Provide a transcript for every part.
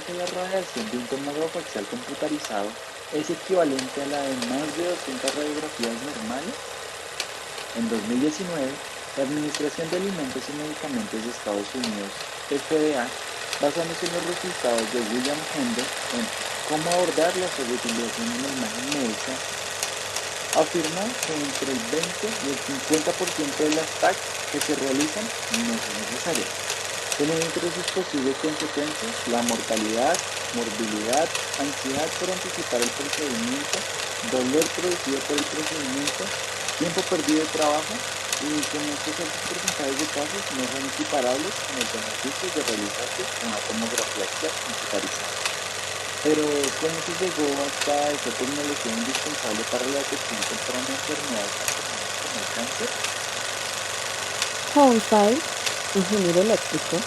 que la radiación de un tomógrafo axial computarizado es equivalente a la de más de 200 radiografías normales. En 2019, la Administración de Alimentos y Medicamentos de Estados Unidos, FDA, basándose en los resultados de William Hende en cómo abordar la sobreutilización en la imagen médica, afirmó que entre el 20 y el 50% de las TAC que se realizan no son necesarias, teniendo entre sus posibles consecuencias la mortalidad, morbilidad, ansiedad por anticipar el procedimiento, dolor producido por el procedimiento, tiempo perdido de trabajo y que en estos altos porcentajes de casos no son equiparables con los beneficios de realizarse una tomografía axial computarizada. Pero, ¿cómo se llegó hasta esa tecnología indispensable para la detección temprana de enfermedades tan comunes como el cáncer? Hornfeld, ingeniero eléctrico,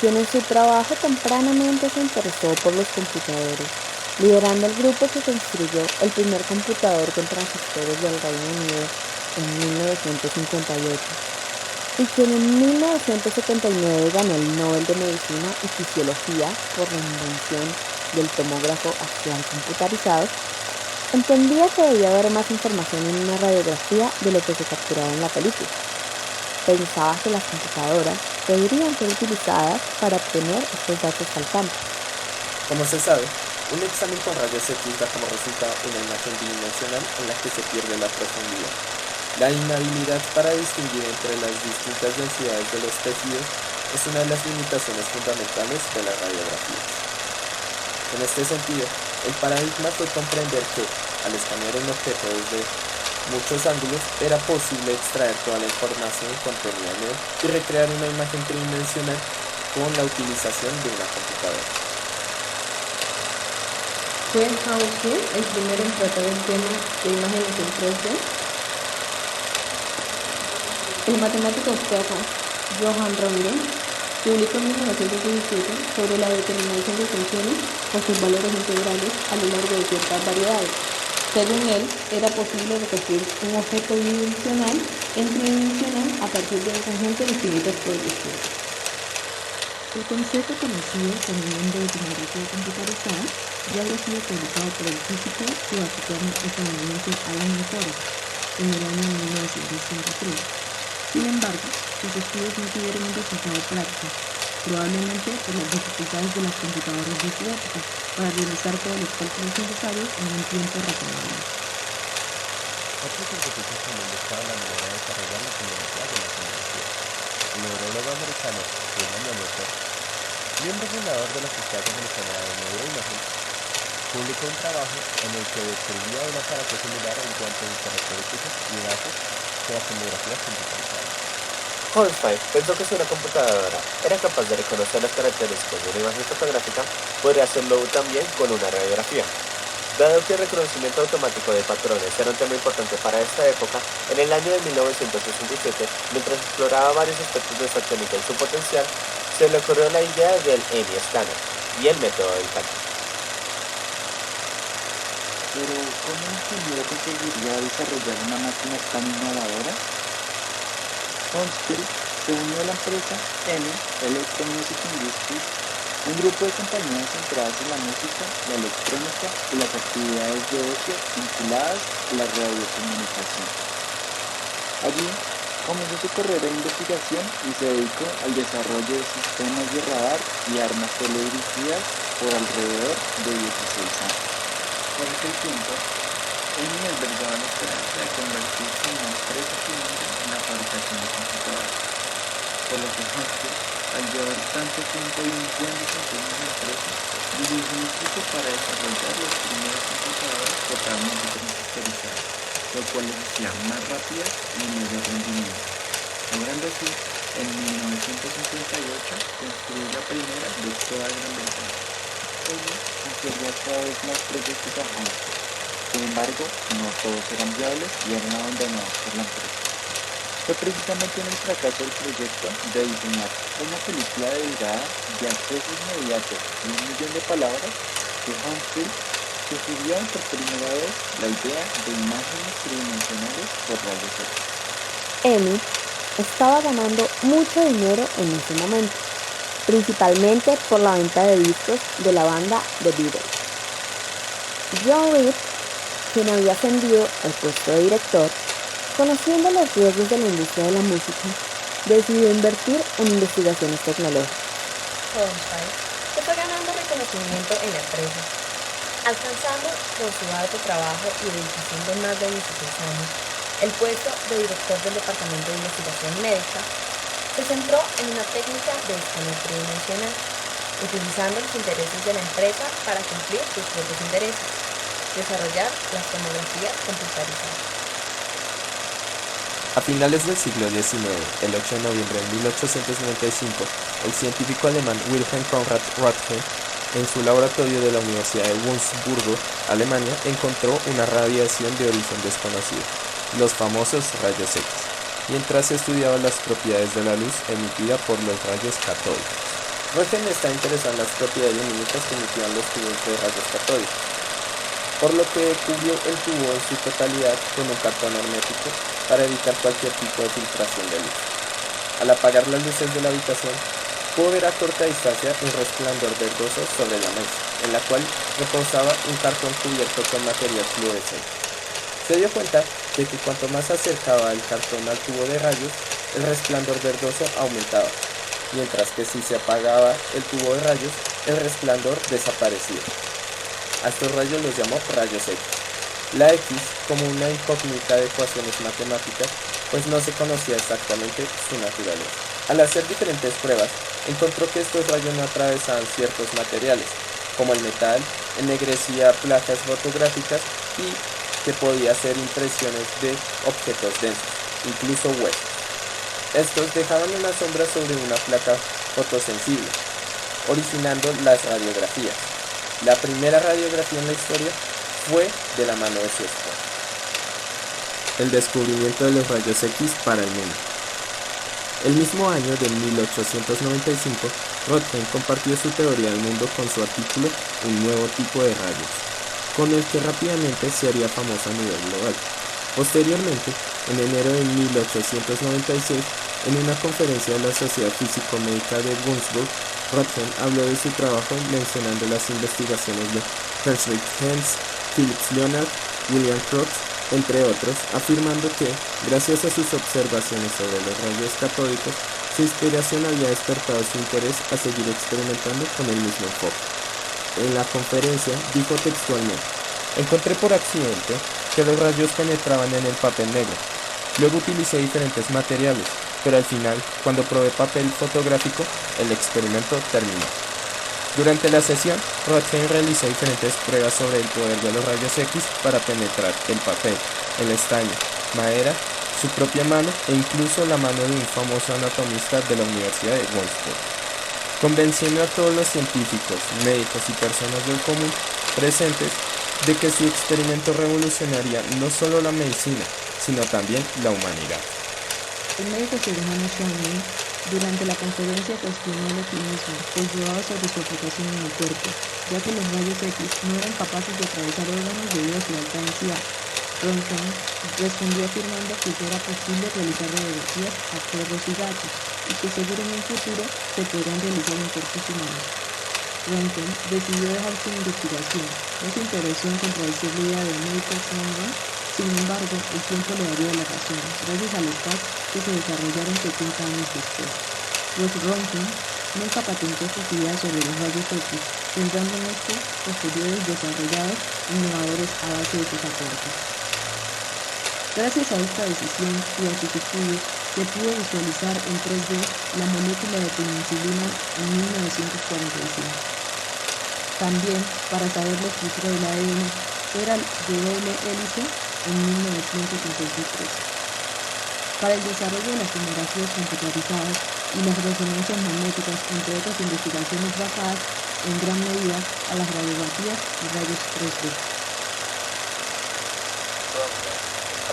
quien en su trabajo tempranamente se interesó por los computadores, liderando el grupo que construyó el primer computador con transistores del Reino Unido en 1958, y quien en 1979 ganó el Nobel de Medicina y Fisiología por la invención del tomógrafo axial computarizado, entendía que debía haber más información en una radiografía de lo que se capturaba en la película. Pensaba que las computadoras podrían ser utilizadas para obtener estos datos faltantes. Como se sabe, un examen con rayos X da como resultado una imagen bidimensional en la que se pierde la profundidad. La inhabilidad para distinguir entre las distintas densidades de los tejidos es una de las limitaciones fundamentales de las radiografías. En este sentido, el paradigma fue comprender que, al escanear un objeto desde muchos ángulos, era posible extraer toda la información contenida en él y recrear una imagen tridimensional con la utilización de una computadora. ¿Fue Hauke el primero en tratar el tema de imágenes en 3D? El matemático austríaco Johann Röntgen publicó en 1917 sobre la determinación de funciones con sus valores integrales a lo largo de ciertas variedades. Según él, era posible reconstruir un objeto bidimensional en tridimensional a partir de un conjunto de infinitas proyecciones. El concepto conocido como el nombre de tomografía computarizada ya había sido publicado por el físico sudafricano estadounidense Alan Turing en el año 1963. Sin embargo, sus estudios no tuvieron un resultado práctico, probablemente por las dificultades de las computadoras de su época para realizar todos los cálculos necesarios en un tiempo razonable. Otro científico también buscaba la manera de desarrollar la tecnología de la tomografía. El neurólogo americano William Lemaitre, miembro fundador de la Sociedad Americana de Neuroimagen, publicó un trabajo en el que describía un aparato similar en cuanto a sus características y datos que la tomografía computarizada. Hornfeld pensó que si una computadora era capaz de reconocer las características de una imagen fotográfica, podría hacerlo también con una radiografía. Dado que el reconocimiento automático de patrones era un tema importante para esta época, en el año de 1967, mientras exploraba varios aspectos de esta técnica y su potencial, se le ocurrió la idea del EMI Scanner y el método del cálculo. Pero, ¿cómo un ingeniero conseguiría desarrollar una máquina tan innovadora? Hounsfield se unió a la empresa EMI Electron Music Industries, un grupo de compañías centradas en la música, la electrónica y las actividades de ocio vinculadas a la radiocomunicación. Allí comenzó su carrera de investigación y se dedicó al desarrollo de sistemas de radar y armas teledirigidas por alrededor de 16 años. Por aquel tiempo, EMI albergaba la esperanza de convertirse en una empresa pionera en la fabricación de computadoras, por lo que Hounsfield, al llevar tanto tiempo y un buen desempeño en la empresa, dirigió un equipo para desarrollar las primeras computadoras totalmente transistorizadas, lo cual las hacía más rápidas y de mayor rendimiento, logrando así, en 1958, construir la primera de toda Gran Bretaña. Ella concedía cada vez más proyectos a Hounsfield. Sin embargo, no todos eran viables y eran abandonados por la empresa. Fue precisamente en el fracaso del proyecto de diseñar una película dedicada de acceso inmediato y 1 millón de palabras que Hounsfield sugirió por primera vez la idea de imágenes tridimensionales por rayos X. EMI estaba ganando mucho dinero en ese momento, principalmente por la venta de discos de la banda The Beatles. John Reed, quien había ascendido al puesto de director, conociendo los riesgos de la industria de la música, decidió invertir en investigaciones tecnológicas. Hornstein se fue ganando reconocimiento en la empresa, alcanzando con su alto trabajo y dedicación de más de 16 años el puesto de director del Departamento de Investigación Médica. Se centró en una técnica de escáner tridimensional, utilizando los intereses de la empresa para cumplir sus propios intereses, desarrollar las tomografías computarizadas. A finales del siglo XIX, el 8 de noviembre de 1895, el científico alemán Wilhelm Conrad Röntgen, en su laboratorio de la Universidad de Wurzburgo, Alemania, encontró una radiación de origen desconocido, los famosos rayos X, mientras estudiaba las propiedades de la luz emitida por los rayos catódicos. Röntgen está interesado en las propiedades lumínicas que emitían los tubos de rayos catódicos, por lo que cubrió el tubo en su totalidad con un cartón hermético para evitar cualquier tipo de filtración de luz. Al apagar las luces de la habitación, pudo ver a corta distancia un resplandor verdoso sobre la mesa, en la cual reposaba un cartón cubierto con material fluorescente. Se dio cuenta de que cuanto más acercaba el cartón al tubo de rayos, el resplandor verdoso aumentaba, mientras que si se apagaba el tubo de rayos, el resplandor desaparecía. A estos rayos los llamó rayos X. La X como una incógnita de ecuaciones matemáticas, pues no se conocía exactamente su naturaleza. Al hacer diferentes pruebas, encontró que estos rayos no atravesaban ciertos materiales, como el metal, ennegrecía placas fotográficas y que podía hacer impresiones de objetos densos, incluso huesos. Estos dejaban una sombra sobre una placa fotosensible, originando las radiografías. La primera radiografía en la historia fue de la mano de su esposa. El descubrimiento de los rayos X para el mundo. El mismo año de 1895, Röntgen compartió su teoría del mundo con su artículo Un nuevo tipo de rayos, con el que rápidamente se haría famoso a nivel global. Posteriormente, en enero de 1896, en una conferencia de la Sociedad Físico-Médica de Würzburg, Röntgen habló de su trabajo mencionando las investigaciones de Hershey Hens, Philips Leonard, William Crookes, entre otros, afirmando que, gracias a sus observaciones sobre los rayos catódicos, su inspiración había despertado su interés a seguir experimentando con el mismo enfoque. En la conferencia dijo textualmente: "Encontré por accidente que los rayos penetraban en el papel negro. Luego utilicé diferentes materiales, pero al final, cuando probé papel fotográfico, el experimento terminó". Durante la sesión, Röntgen realizó diferentes pruebas sobre el poder de los rayos X para penetrar el papel, el estaño, madera, su propia mano e incluso la mano de un famoso anatomista de la Universidad de Würzburg, convenciendo a todos los científicos, médicos y personas del común presentes de que su experimento revolucionaría no solo la medicina, sino también la humanidad. El médico cirujano Schwann, durante la conferencia, cuestionó el optimismo cultivado sobre su aplicación en el cuerpo, ya que los rayos X no eran capaces de atravesar órganos debido a su alta densidad. Röntgen respondió afirmando que ya era posible realizar radiografías a perros y gatos, y que seguro en un futuro se podrían realizar en cuerpos humanos. Röntgen decidió dejar su investigación, no se interesó en contradecir la idea del médico Schwann. Sin embargo, el tiempo le daría la razón, gracias a los fax que se desarrollaron 70 años después. Pues Röntgen nunca patentó sus ideas sobre los rayos X, centrando en estos posteriores desarrollados innovadores a base de sus aportes. Gracias a esta decisión y a sus estudios, se pudo visualizar en 3D la molécula de penicilina en 1945. También, para saber la estructura del ADN, era de doble hélice en 1953. Para el desarrollo de las tomografías computarizadas y las resonancias magnéticas, entre otras investigaciones basadas en gran medida a las radiografías y rayos 3D.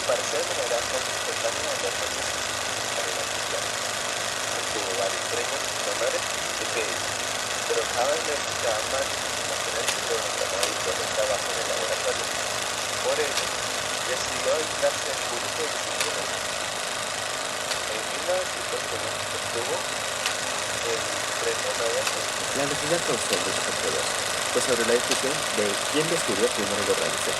Apareció de manera contemporánea en las rayos cardiovasculares. Obtuvo varios premios y honores de PS, pero cada vez necesitaba más información sobre un tratamiento de trabajo en el laboratorio. Por ello, decidió dedicarse al público y disciplina. En 1901 obtuvo La noticia causó mucha controversia, pues sobre la discusión de quién descubrió primero los rayos X,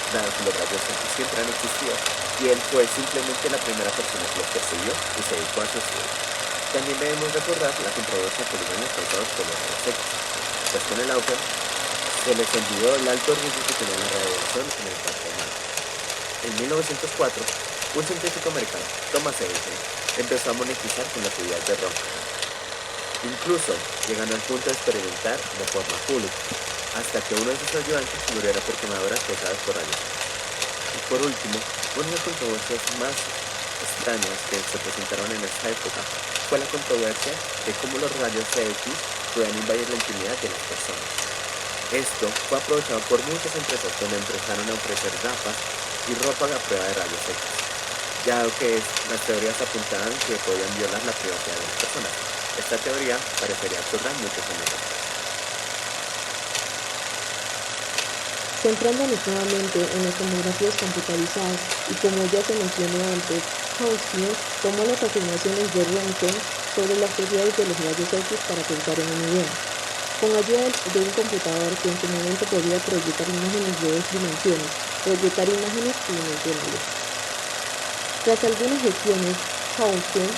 dado que los rayos X siempre han existido, y él fue simplemente la primera persona que los percibió y se dedicó a su estudio. También debemos recordar la controversia por los daños causados por los rayos X, pues con el auge se les envió el alto riesgo que tenía la radiación en el cuerpo humano. En 1904, un científico americano, Thomas Edison, empezó a monetizar con las ideas de Röntgen, incluso llegando al punto de experimentar de forma pública, hasta que uno de sus ayudantes muriera por quemaduras causadas por rayos X. Y por último, una de las controversias más extrañas que se presentaron en esta época fue la controversia de cómo los rayos X podían invadir la intimidad de las personas. Esto fue aprovechado por muchas empresas donde empezaron a ofrecer gafas y ropa a prueba de rayos X, ya que las teorías apuntaban que podían violar la privacidad de las personas. Esta teoría parecería absurda muchos años después. Centrándonos nuevamente en las tomografías computarizadas y como ya se mencionó antes, Hounsfield tomó las afirmaciones de Röntgen sobre las propiedades de los rayos X para pensar en una idea. Con ayuda de un computador que en su momento podía proyectar imágenes de 2 dimensiones, proyectar imágenes tridimensionales. Tras algunas gestiones, Hounsfield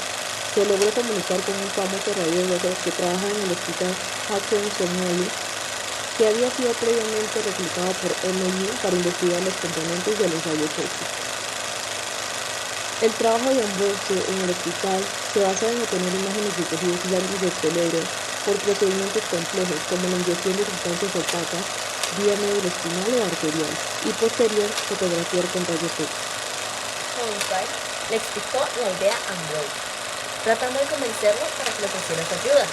se logró comunicar con un famoso radiógrafo que trabaja en el hospital Hudson-Somali, que había sido previamente reclutado por MIT para investigar los componentes de los rayos X. El trabajo de Ambrose en el hospital se basaba en obtener imágenes de tejidos blandos del cerebro por procedimientos complejos como la inyección de sustancias opacas vía neuroespinal o arterial y posterior fotografiar con rayos X. Hornstein le explicó la idea a Ambrose, tratando de convencerlo para que le ofreciera su ayuda.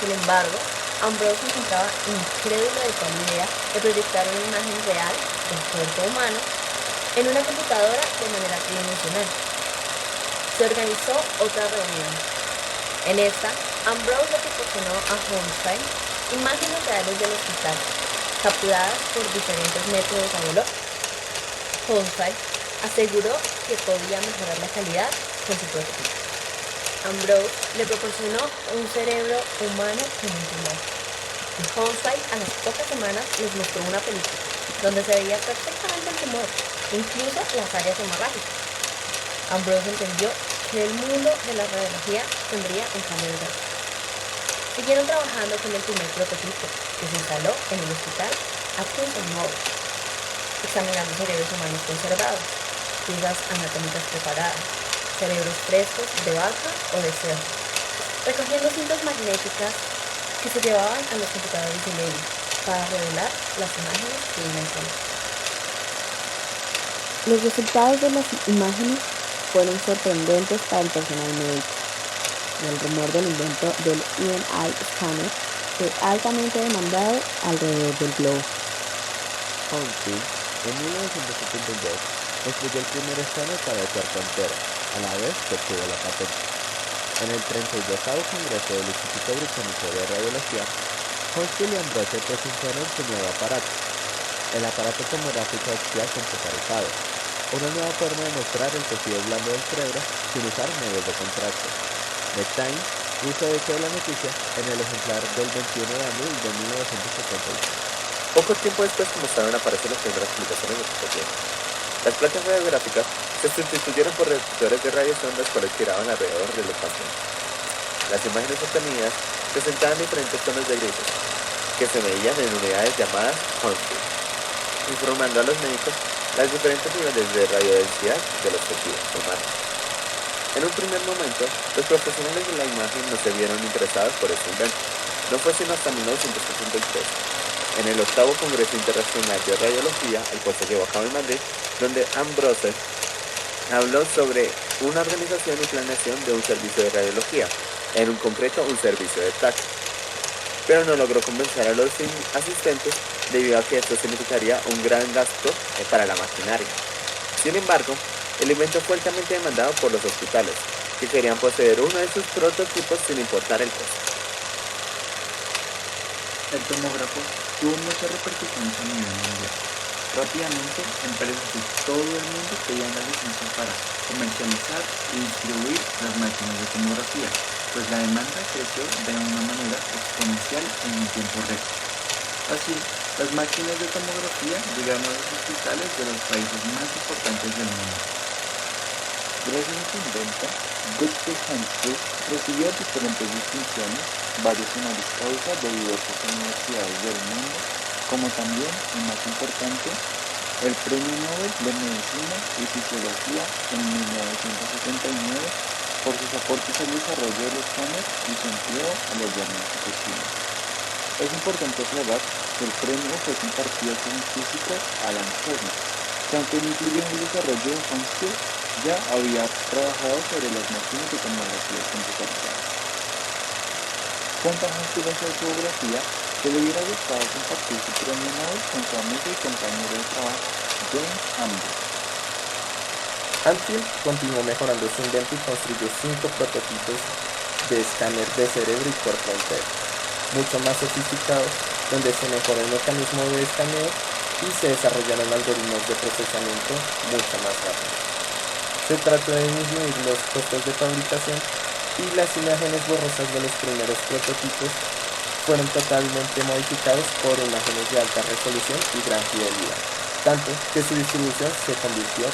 Sin embargo, Ambrose se encontraba incrédulo de tal idea de proyectar una imagen real del cuerpo humano en una computadora de manera tridimensional. Se organizó otra reunión. En esta, Ambrose le proporcionó a Hornstein imágenes reales del hospital, capturadas por diferentes métodos radiológicos. Hornstein aseguró que podía mejorar la calidad con su prototipo. Ambrose le proporcionó un cerebro humano con un tumor. Y Hornstein a las pocas semanas les mostró una película donde se veía perfectamente el tumor, incluso las áreas hemorrágicas. Ambrose entendió que el mundo de la radiología tendría un cambio de vida. Siguieron trabajando con el primer prototipo que se instaló en el hospital Atkinson Moore, examinando cerebros humanos conservados, piezas anatómicas preparadas, cerebros frescos de vaca o de cerdo, recogiendo cintas magnéticas que se llevaban a los computadores de Levy para revelar las imágenes tridimensionales. Los resultados de las imágenes fueron sorprendentes para el personal médico, y el rumor del invento del EMI scanner fue altamente demandado alrededor del globo. Hounsfield, en 1972, construyó el primer escáner para el cuerpo entero, a la vez que obtuvo la patente. En el 32º Congreso del Instituto Británico de Radiología, Hounsfield y Ambrose presentaron su nuevo aparato, el aparato tomográfico axial computarizado, una nueva forma de mostrar el tejido blando del cerebro sin usar medios de contraste. The Times hizo eco de la noticia en el ejemplar del 21 de abril de 1975. Poco tiempo después comenzaron a aparecer las primeras publicaciones de este tiempo. Las placas radiográficas se sustituyeron por receptores de radiación los cuales giraban alrededor de los pacientes. Las imágenes obtenidas presentaban diferentes tonos de grises, que se medían en unidades llamadas Hounsfield, informando a los médicos las diferentes niveles de radiodensidad de los tejidos humanos. En un primer momento, los profesionales de la imagen no se vieron interesados por este invento. No fue sino hasta 1963, en el 8º Congreso Internacional de Radiología, el cual se llevó a cabo en Madrid, donde Ambrose habló sobre una organización y planeación de un servicio de radiología, en un concreto un servicio de TAC. Pero no logró convencer a los asistentes debido a que esto significaría un gran gasto para la maquinaria. Sin embargo, el invento fue altamente demandado por los hospitales, que querían poseer uno de sus prototipos sin importar el costo. El tomógrafo tuvo muchas repercusiones a nivel mundial. Rápidamente, empresas de todo el mundo pedían la licencia para comercializar y distribuir las máquinas de tomografía, pues la demanda creció de una manera exponencial en un tiempo récord. Así, las máquinas de tomografía llegaron a los hospitales de los países más importantes del mundo. Gracias a su invento, Gottfried Heinzel recibió diferentes distinciones, varios honoris causa de diversas universidades del mundo, como también, y más importante, el Premio Nobel de Medicina y Fisiología en 1979 por sus aportes al desarrollo de los genes y su empleo a los diagnósticos clínicos. Es importante aclarar que el premio fue compartido con el físico Alan Turing, que aunque no incluyó en el desarrollo de Heinzel, ya había trabajado sobre las máquinas de tomografía computarizadas. Cuenta Heinzel en su autobiografía que le hubiera gustado compartir su premio Nobel con su amigo y compañero de trabajo, James Amber. Hadfield continuó mejorando su invento y construyó 5 prototipos de escáner de cerebro y cuerpo entero, mucho más sofisticados, donde se mejoró el mecanismo de escaneo y se desarrollaron algoritmos de procesamiento mucho más rápidos. Se trató de disminuir los costos de fabricación y las imágenes borrosas de los primeros prototipos fueron totalmente modificados por imágenes de alta resolución y gran fidelidad, tanto que su distribución se convirtió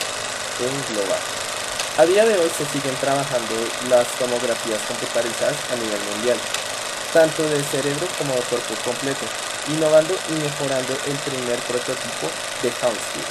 en global. A día de hoy se siguen trabajando las tomografías computarizadas a nivel mundial, tanto de cerebro como de cuerpo completo, innovando y mejorando el primer prototipo de Hounsfield.